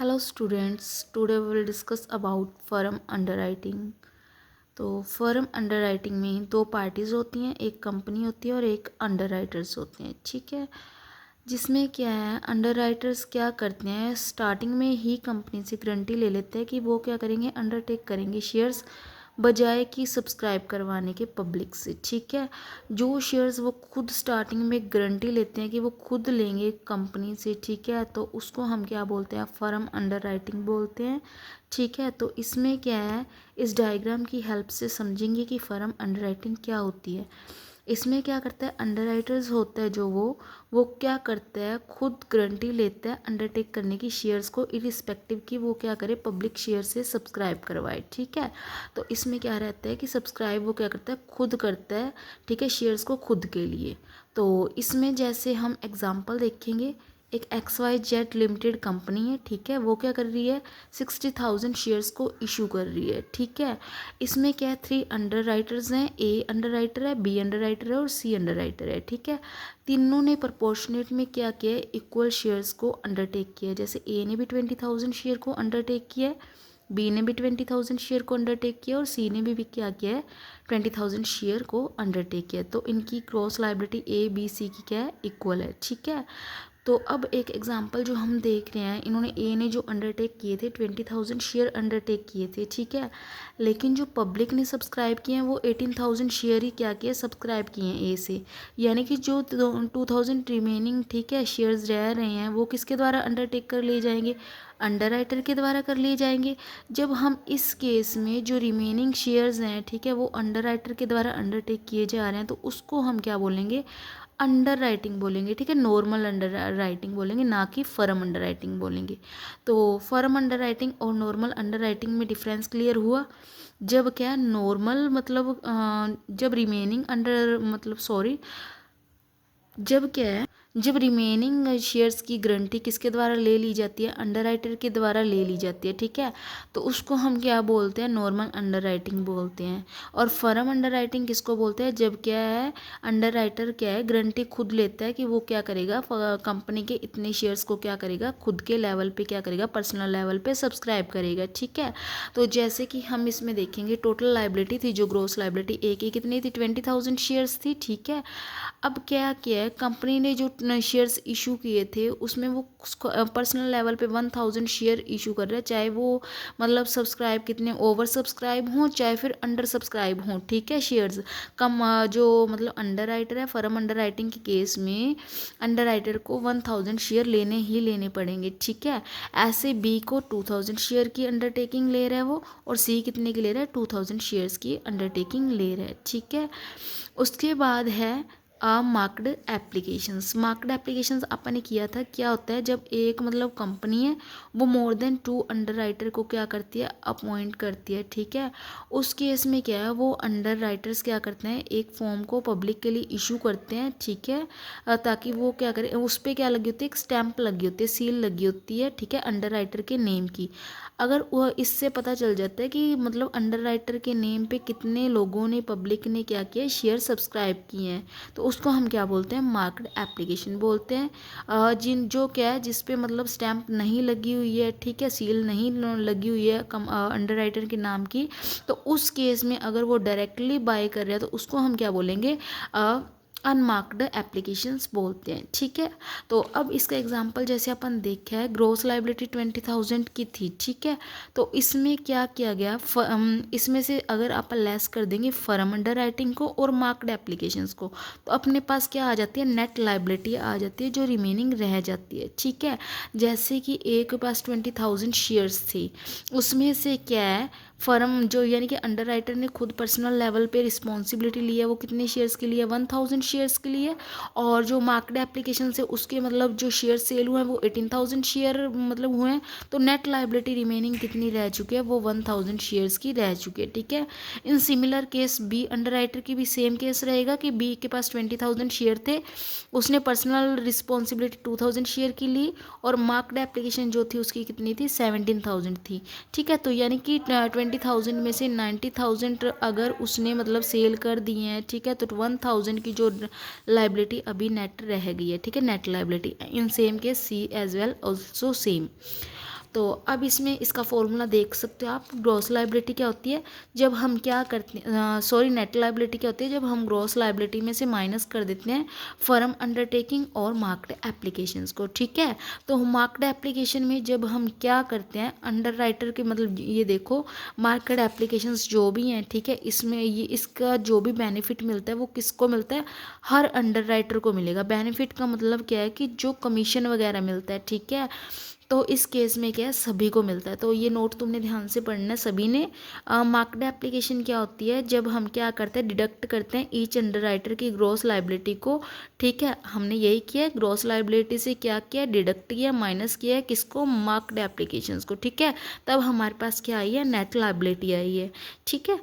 Hello students, today we will discuss about firm underwriting. तो firm underwriting में दो parties होती हैं, एक कंपनी होती है और एक अंडरराइटर्स होते हैं। ठीक है, जिसमें क्या है, अंडरराइटर्स क्या करते हैं, स्टार्टिंग में ही कंपनी से गारंटी ले लेते हैं कि वो क्या करेंगे, अंडरटेक करेंगे शेयर्स बजाय कि सब्सक्राइब करवाने के पब्लिक से। ठीक है, जो शेयर्स वो खुद स्टार्टिंग में गारंटी लेते हैं कि वो खुद लेंगे कंपनी से, ठीक है, तो उसको हम क्या बोलते हैं, फर्म अंडरराइटिंग बोलते हैं। ठीक है, तो इसमें क्या है, इस डायग्राम की हेल्प से समझेंगे कि फर्म अंडरराइटिंग क्या होती है। इसमें क्या करता है, अंडरराइटर्स होता है जो वो क्या करता है, खुद गारंटी लेता है अंडरटेक करने की शेयर्स को, इरिस्पेक्टिव कि वो क्या करे, पब्लिक शेयर से सब्सक्राइब करवाए। ठीक है, तो इसमें क्या रहता है कि सब्सक्राइब वो क्या करता है, खुद करता है। ठीक है, शेयर्स को खुद के लिए। तो इसमें जैसे हम एग्जांपल देखेंगे, एक XYZ लिमिटेड कंपनी है। ठीक है, वो क्या कर रही है, 60,000 शेयर्स को इशू कर रही है। ठीक है, इसमें क्या है, 3 अंडर राइटर्स हैं, A अंडर राइटर है, B अंडर राइटर है और C अंडर राइटर है। ठीक है, तीनों ने प्रपोर्शनेट में क्या किया है, इक्वल शेयर्स को अंडरटेक किया है। जैसे A ने भी 20,000 शेयर को अंडरटेक किया है, B ने भी 20,000 शेयर को अंडरटेक किया और C ने भी क्या किया है, 20,000 शेयर को अंडरटेक किया। तो इनकी cross liability A B C की क्या है, इक्वल है। ठीक है, तो अब एक एग्जांपल जो हम देख रहे हैं, इन्होंने ए ने जो अंडरटेक किए थे 20,000 शेयर अंडरटेक किए थे। ठीक है, लेकिन जो पब्लिक ने सब्सक्राइब किए हैं वो 18,000 शेयर ही क्या किए, सब्सक्राइब किए हैं ए से। यानी कि जो 2,000 रिमेनिंग, ठीक है, शेयर्स रह रहे हैं वो किसके द्वारा अंडरटेक कर लिए जाएंगे, अंडर राइटर के द्वारा कर लिए जाएंगे। जब हम इस केस में जो रिमेनिंग शेयर्स हैं, ठीक है, वो अंडर राइटर के द्वारा अंडरटेक किए जा रहे हैं, तो उसको हम क्या बोलेंगे, अंडर राइटिंग बोलेंगे। ठीक है, नॉर्मल अंडर राइटिंग बोलेंगे, ना कि फर्म अंडर राइटिंग बोलेंगे। तो फर्म अंडर राइटिंग और नॉर्मल अंडर राइटिंग में डिफरेंस क्लियर हुआ। जब क्या, नॉर्मल मतलब जब रिमेनिंग अंडर मतलब सॉरी, जब क्या है, जब रिमेनिंग शेयर्स की गारंटी किसके द्वारा ले ली जाती है, अंडर राइटर के द्वारा ले ली जाती है। ठीक है, तो उसको हम क्या बोलते हैं, नॉर्मल अंडर राइटिंग बोलते हैं। और फर्म अंडर राइटिंग किसको बोलते हैं, जब क्या है, अंडर राइटर क्या है, गारंटी खुद लेता है कि वो क्या करेगा, कंपनी के इतने शेयर्स को क्या करेगा, खुद के लेवल पे क्या करेगा, पर्सनल लेवल पे सब्सक्राइब करेगा। ठीक है, तो जैसे कि हम इसमें देखेंगे, टोटल लाइबिलिटी थी जो ग्रोस लाइबिलिटी ए की कितनी थी, 20,000 शेयर्स थी। ठीक है, अब क्या किया है, कंपनी ने जो शेयर्स इशू किए थे उसमें वो पर्सनल लेवल पे 1,000 शेयर इशू कर रहा है, चाहे वो मतलब सब्सक्राइब कितने ओवर सब्सक्राइब हों चाहे फिर अंडर सब्सक्राइब हों। ठीक है, शेयर्स कम जो मतलब अंडर राइटर है, फर्म अंडर राइटिंग के केस में अंडर राइटर को 1,000 शेयर लेने ही लेने पड़ेंगे। ठीक है, ऐसे बी को 2,000 शेयर की अंडरटेकिंग ले रहा है वो, और सी कितने की ले रहा है, 2,000 शेयर्स की अंडरटेकिंग ले रहा है। ठीक है, उसके बाद है मार्क्ड एप्लीकेशंस। मार्क्ड एप्लीकेशंस अपन ने किया था, क्या होता है, जब एक मतलब कंपनी है वो मोर देन 2 अंडर राइटर को क्या करती है, अपॉइंट करती है। ठीक है, उस केस में क्या है, वो अंडर राइटर्स क्या करते हैं, एक फॉर्म को पब्लिक के लिए इशू करते हैं। ठीक है, ताकि वो क्या करें, उस पर क्या लगी होती है, एक स्टैंप लगी होती है, सील लगी होती है। ठीक है, अंडर राइटर के नेम की। अगर वह इससे पता चल जाता है कि मतलब अंडर राइटर के नेम पे कितने लोगों ने, पब्लिक ने क्या किया, शेयर सब्सक्राइब किए हैं, तो उसको हम क्या बोलते हैं, मार्क्ड एप्लीकेशन बोलते हैं। जिन जो क्या है, जिस पे मतलब स्टैंप नहीं लगी हुई है, ठीक है, सील नहीं लगी हुई है अंडर राइटर के नाम की, तो उस केस में अगर वो डायरेक्टली बाय कर रहे हैं तो उसको हम क्या बोलेंगे, अनमार्क्ड एप्लीकेशंस बोलते हैं। ठीक है, तो अब इसका एग्जांपल जैसे अपन देखा है, ग्रोस लाइबिलिटी 20,000 की थी। ठीक है, तो इसमें क्या किया गया, इसमें से अगर आप लेस कर देंगे फर्म अंडर राइटिंग को और मार्क्ड एप्लीकेशंस को, तो अपने पास क्या आ जाती है, नेट लाइबिलिटी आ जाती है जो रिमेनिंग रह जाती है। ठीक है, जैसे कि ए के पास 20,000 शेयर्स थी, उसमें से क्या है, फर्म जो यानी कि अंडर राइटर ने खुद पर्सनल लेवल पे रिस्पॉन्सिबिलिटी लिया, वो कितने शेयर्स के लिए, 1,000 शेयर्स के लिए। और जो मार्क्ड एप्लीकेशन से उसके मतलब जो शेयर सेल हुए हैं वो 18,000 शेयर मतलब हुए हैं, तो नेट लाइबिलिटी रिमेनिंग कितनी रह चुकी है, वो 1,000 शेयर्स की रह चुकी है। ठीक है, in similar case be under writer की भी सेम केस रहेगा कि बी के पास 20,000 शेयर थे, उसने पर्सनल रिस्पॉन्सिबिलिटी 2,000 शेयर की ली, और मार्क्ड एप्लीकेशन जो थी उसकी कितनी थी, 17,000 थी। ठीक है, तो यानी कि 20,000 में से 90,000 अगर उसने मतलब सेल कर दिए हैं, ठीक है, तो 1,000 की जो लाइबिलिटी अभी नेट रह गई है। ठीक है, net liability in same case see as well also same. तो अब इसमें इसका फॉर्मूला देख सकते हो आप। ग्रॉस लायबिलिटी क्या होती है, जब हम क्या करते हैं, सॉरी नेट लायबिलिटी क्या होती है, जब हम ग्रॉस लायबिलिटी में से माइनस कर देते हैं फर्म अंडरटेकिंग और मार्क्ड एप्लीकेशंस को। ठीक है, तो मार्क्ड एप्लीकेशन में जब हम क्या करते हैं, अंडर राइटर के मतलब ये देखो मार्केट एप्लीकेशंस जो भी हैं, ठीक है, इसमें ये इसका जो भी बेनिफिट मिलता है वो किसको मिलता है, हर अंडर राइटर को मिलेगा। बेनिफिट का मतलब क्या है कि जो कमीशन वगैरह मिलता है, ठीक है, तो इस केस में क्या है सभी को मिलता है। तो ये नोट तुमने ध्यान से पढ़ना है सभी ने। मार्क्ड एप्लीकेशन क्या होती है, जब हम क्या करते हैं डिडक्ट करते हैं ईच अंडर राइटर की ग्रॉस लायबिलिटी को। ठीक है, हमने यही किया है, ग्रॉस लायबिलिटी से क्या किया, डिडक्ट किया, माइनस किया है किसको, मार्क्ड एप्लीकेशंस को। ठीक है, तब हमारे पास क्या आई है, नेट लायबिलिटी आई है। ठीक है,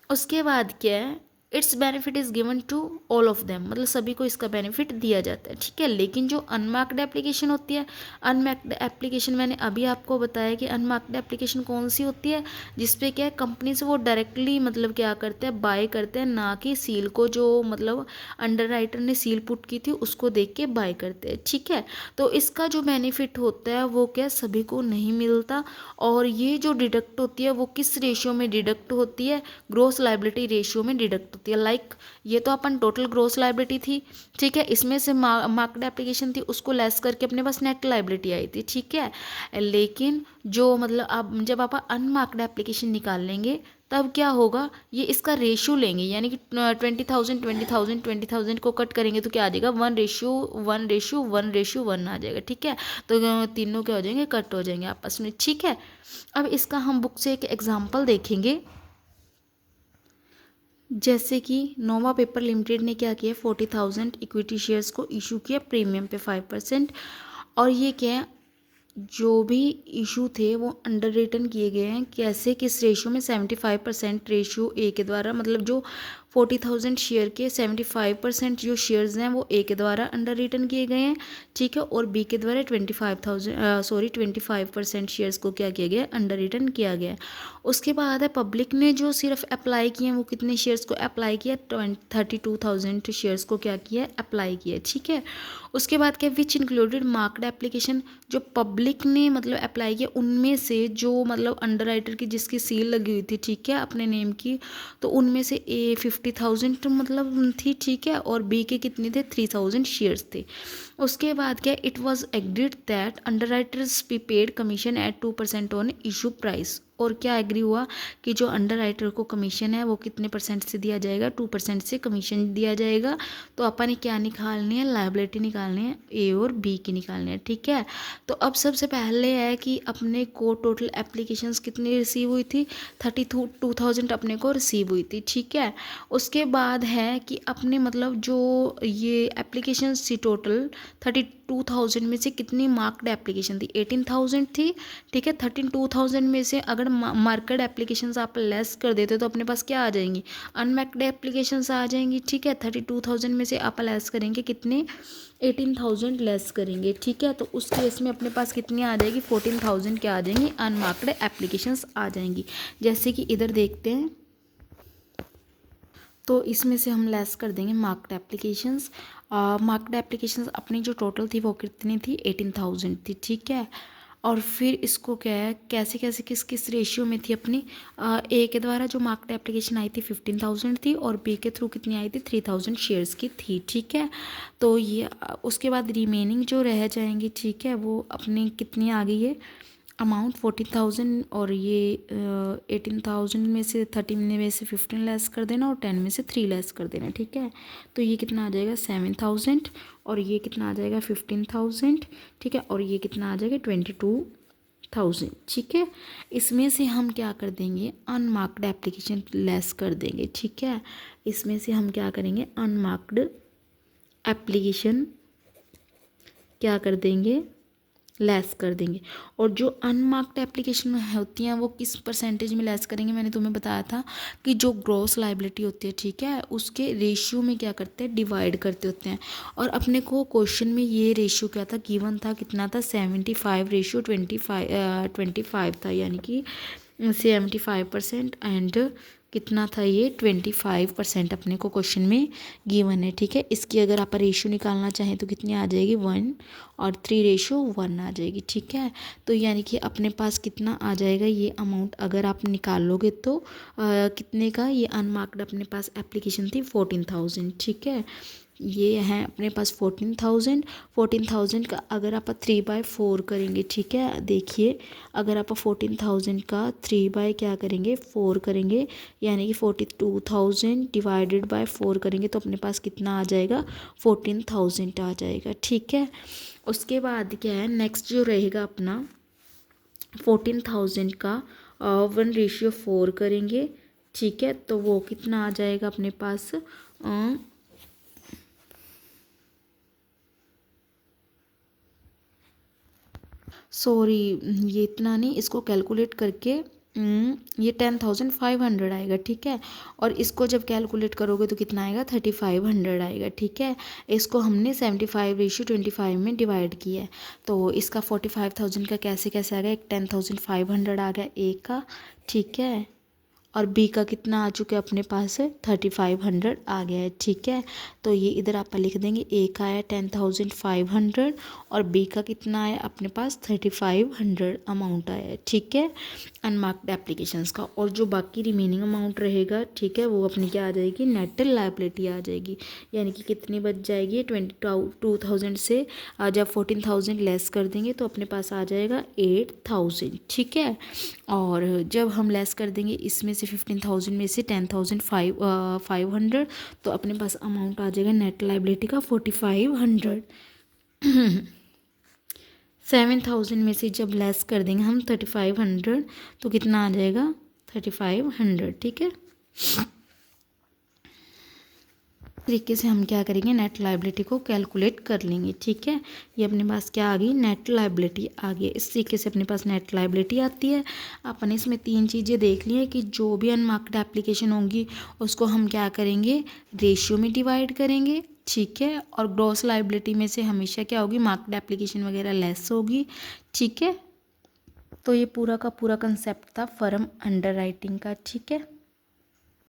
उसके बाद क्या है, it's benefit is given to all of them, मतलब सभी को इसका बेनिफिट दिया जाता है। ठीक है, लेकिन जो अनमार्क्ड एप्लीकेशन होती है, अनमार्क्ड एप्लीकेशन मैंने अभी आपको बताया कि अनमार्क्ड एप्लीकेशन कौन सी होती है, जिसपे क्या है कंपनी से वो डायरेक्टली मतलब क्या करते हैं, बाय करते हैं, ना कि सील को जो मतलब अंडर राइटर ने सील पुट की थी उसको देख के बाय करते हैं। ठीक है, तो इसका जो बेनिफिट होता है वो क्या सभी को नहीं मिलता। और ये जो डिडक्ट होती है वो किस रेशियो में डिडक्ट होती है, ग्रॉस लायबिलिटी रेशियो में डिडक्ट होती है। लाइक ये तो अपन टोटल ग्रॉस लायबिलिटी थी, ठीक है, इसमें से मार्क्ड एप्लीकेशन थी उसको लेस करके अपने पास नेट लायबिलिटी आई थी। ठीक है, लेकिन जो मतलब अब जब आप अनमार्क्ड एप्लीकेशन निकाल लेंगे तब क्या होगा, ये इसका रेशियो लेंगे, यानी कि 20,000 को कट करेंगे तो क्या आ जाएगा, 1:1:1:1:1 आ जाएगा। ठीक है, तो तीनों क्या हो जाएंगे, कट हो जाएंगे आपस में। ठीक है, अब इसका हम बुक से एक एग्जांपल देखेंगे। जैसे कि नोवा पेपर लिमिटेड ने क्या किया, 40,000 इक्विटी शेयर्स को इशू किया प्रीमियम पे 5%। और ये क्या है, जो भी इशू थे वो अंडर रिटर्न किए गए हैं, कैसे किस रेशियो में, 75% रेशियो ए के द्वारा, मतलब जो 40,000 शेयर के 75% जो शेयर्स हैं वो ए के द्वारा अंडर रिटर्न किए गए हैं। ठीक है, और बी के द्वारा 25% शेयर्स को क्या किया गया, अंडर रिटर्न किया गया। उसके बाद है पब्लिक ने जो सिर्फ अप्लाई किए हैं, वो कितने शेयर्स को अप्लाई किया, 32,000 शेयर्स को क्या किया, अप्लाई किया। ठीक है, उसके बाद क्या, विच इंक्लूडेड मार्क्ड एप्लीकेशन, जो पब्लिक ने मतलब अप्लाई किया उनमें से जो मतलब अंडर राइटर की जिसकी सील लगी हुई थी, ठीक है, अपने नेम की, तो उनमें से ए 50,000 मतलब थी। ठीक है, और बी के कितने थे, 3,000 शेयर्स थे। उसके बाद क्या, it was agreed that under writers be paid commission at 2% on issue price. और क्या एग्री हुआ कि जो अंडर राइटर को कमीशन है वो कितने परसेंट से दिया जाएगा, 2% से कमीशन दिया जाएगा। तो अपन ने क्या निकालनी है, लायबिलिटी निकालनी है, ए और बी की निकालनी है। ठीक है, तो अब सबसे पहले है कि अपने को टोटल एप्लीकेशंस कितनी रिसीव हुई थी, 32,000 अपने को रिसीव हुई थी। ठीक है, उसके बाद है कि अपने मतलब जो ये एप्लीकेशंस थी टोटल 32,000 में से कितनी मार्क्ड एप्लीकेशन थी, 18,000 थी। ठीक है, 32,000 में से अगर मार्केट एप्लीकेशंस आप लेस कर देते तो अपने पास क्या आ जाएंगी, अनमार्क्ड एप्लीकेशंस आ जाएंगी। ठीक है, 32,000 में से आप लेस करेंगे कितने, 18,000 लेस करेंगे। ठीक है, तो उस केस में अपने पास कितनी आ जाएगी, 14,000 क्या आ जाएंगी, अनमार्क्ड एप्लीकेशंस आ जाएंगी। जैसे कि इधर देखते हैं, तो इसमें से हम लेस कर देंगे मार्क्ड एप्लीकेशंस। मार्क्ड एप्लीकेशंस अपनी जो टोटल थी वो कितनी थी, 18,000 थी। ठीक है, और फिर इसको क्या है, कैसे कैसे किस किस रेशियो में थी अपनी, ए के द्वारा जो मार्क्ड एप्लीकेशन आई थी 15,000 थी, और बी के थ्रू कितनी आई थी, 3,000 शेयर्स की थी। ठीक है, तो ये उसके बाद रिमेनिंग जो रह जाएंगी, ठीक है, वो अपनी कितनी आ गई है अमाउंट, 14,000, और ये 18,000 में से 30 में से 15 लेस कर देना, और 10 में से 3 लेस कर देना। ठीक है, तो ये कितना आ जाएगा, 7,000, और ये कितना आ जाएगा, 15,000। ठीक है, और ये कितना आ जाएगा, 22,000। ठीक है, इसमें से हम क्या कर देंगे, अनमार्क्ड एप्लीकेशन लेस कर देंगे। ठीक है, इसमें से हम क्या करेंगे, अनमार्क्ड एप्लीकेशन क्या कर देंगे, लेस कर देंगे। और जो अनमार्क्ड एप्लीकेशन होती हैं वो किस परसेंटेज में लेस करेंगे, मैंने तुम्हें बताया था कि जो ग्रॉस लायबिलिटी होती है, ठीक है, उसके रेशियो में क्या करते हैं, डिवाइड करते होते हैं। और अपने को क्वेश्चन में ये रेशियो क्या था, गिवन था, कितना था, 75:25 था, यानी कि 75% एंड कितना था ये 25% अपने को क्वेश्चन में गिवन है। ठीक है, इसकी अगर आप रेशो निकालना चाहें तो कितनी आ जाएगी 1 और 3:1 आ जाएगी। ठीक है, तो यानी कि अपने पास कितना आ जाएगा ये अमाउंट अगर आप निकाल लोगे तो कितने का ये अनमार्क्ड अपने पास एप्लीकेशन थी 14,000। ठीक है, ये है अपने पास 14,000 का अगर आप 3/4 करेंगे। ठीक है, देखिए अगर आप 14,000 का 3/4 करेंगे यानी कि 42,000 डिवाइडेड बाय 4 करेंगे तो अपने पास कितना आ जाएगा 14,000 आ जाएगा। ठीक है, उसके बाद क्या है नेक्स्ट जो रहेगा अपना 14,000 का 1:4 करेंगे। ठीक है, तो वो कितना आ जाएगा अपने पास सॉरी ये इतना नहीं, इसको कैलकुलेट करके ये 10,500 आएगा। ठीक है, और इसको जब कैलकुलेट करोगे तो कितना आएगा 3,500 आएगा। ठीक है, इसको हमने 75:25 में डिवाइड किया है तो इसका 45,000 का कैसे कैसे आ गया, एक 10,500 आ गया ए का। ठीक है, और बी का कितना आ चुका है अपने पास है 3,500 आ गया है। ठीक है, तो ये इधर आप लिख देंगे ए का आया 10,500 और बी का कितना आया अपने पास 3,500 अमाउंट आया है। ठीक है, अनमार्क्ड एप्लीकेशंस का, और जो बाकी रिमेनिंग अमाउंट रहेगा ठीक है वो अपनी क्या आ जाएगी नेट लायबिलिटी आ जाएगी। यानी कि कितनी बच जाएगी 22,000 से जब 14,000 लेस कर देंगे तो अपने पास आ जाएगा 8,000। ठीक है, और जब हम लेस कर देंगे इसमें से 15,000 में से 10,500 तो अपने पास अमाउंट आ जाएगा नेट लायबिलिटी का 4,500। 7,000 में से जब लेस कर देंगे हम 3,500 तो कितना आ जाएगा 3,500। ठीक है, तरीके से हम क्या करेंगे नेट लायबिलिटी को कैलकुलेट कर लेंगे। ठीक है, ये अपने पास क्या आ गई नेट लायबिलिटी आ गई। इस तरीके से अपने पास नेट लायबिलिटी आती है। अपने इसमें 3 चीज़ें देख ली है कि जो भी अनमार्क्ड एप्लीकेशन होंगी उसको हम क्या करेंगे रेशियो में डिवाइड करेंगे। ठीक है, और ग्रॉस लायबिलिटी में से हमेशा क्या होगी मार्क्ड एप्लीकेशन वगैरह लेस होगी। ठीक है, तो ये पूरा का पूरा कंसेप्ट था फर्म अंडर राइटिंग का। ठीक है।